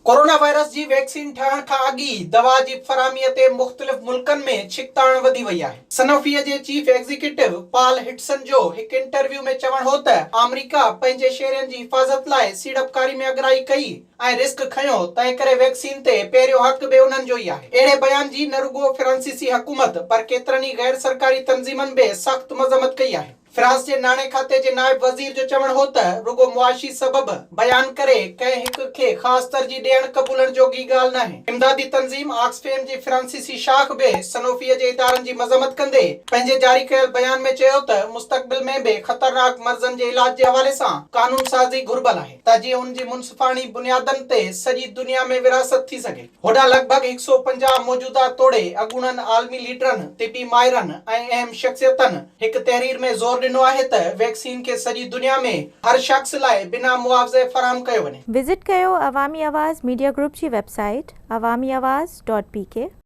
Corona virus जी vaccine ठहण खां अॻी दवा जी फरामीअ ते मुख़्तलिफ़ मुल्कनि में छिकताण वधी वई आहे। सनोफीअ जे चीफ एग्जीक्यूटिव पॉल हिटसन जो हिकु इंटरव्यू में चवणु हो त अमेरिका पंहिंजे शेयरनि जी हिफ़ाज़त लाइ सीड़पकारी में अॻराई कई ऐं रिस्क खंयो, तंहिं करे वैक्सीन ते पहिरियों हक़ बि उन्हनि जो ई आहे। अहिड़े बयान जी न रुॻो फ्रांसीसी हुकूमत पर केतिरनि ई गैर सरकारी तंज़ीमनि बि सख़्त मज़म्मत कई आहे। फ्रांस जे नाणे खाते जे नायब वज़ीर जो चवणु हो त रुॻो मुआशी सबब बयान करे कंहिं हिक खे ख़ासि तरजीह ॾियण क़बूलण जोगी ॻाल्हि नाहे। इमदादी तंज़ीम ऑक्सफैम जी फ्रांसीसी शाख बि सनोफीअ जे इदारनि जी मज़म्मत कंदे पंहिंजे जारी कयल बयान में चयो त मुस्तक़बिल में बि ख़तरनाक मर्ज़नि जे इलाज जे हवाले सां कानून साज़ी घुर्बल आहे त जीअं उन जी मुनसिफ़ाणी बुनियादनि ते सॼी दुनिया में विरासत थी सघे। होॾां लॻभॻि 150 मौजूदा तोड़े अॻूणनि आलमी लीडरनि, तिबी माहिरनि ऐं अहम शख़्सियतनि हिकु तहरीर में ज़ोर ॾिनो आहे त वैक्सीन खे सॼी दुनिया में हर शख़्स लाइ बिना मुआवज़े फराहम कयो वञे। विज़िट कयो अवामी आवाज़ मीडिया ग्रुप जी वेबसाइट awamiawaz.pk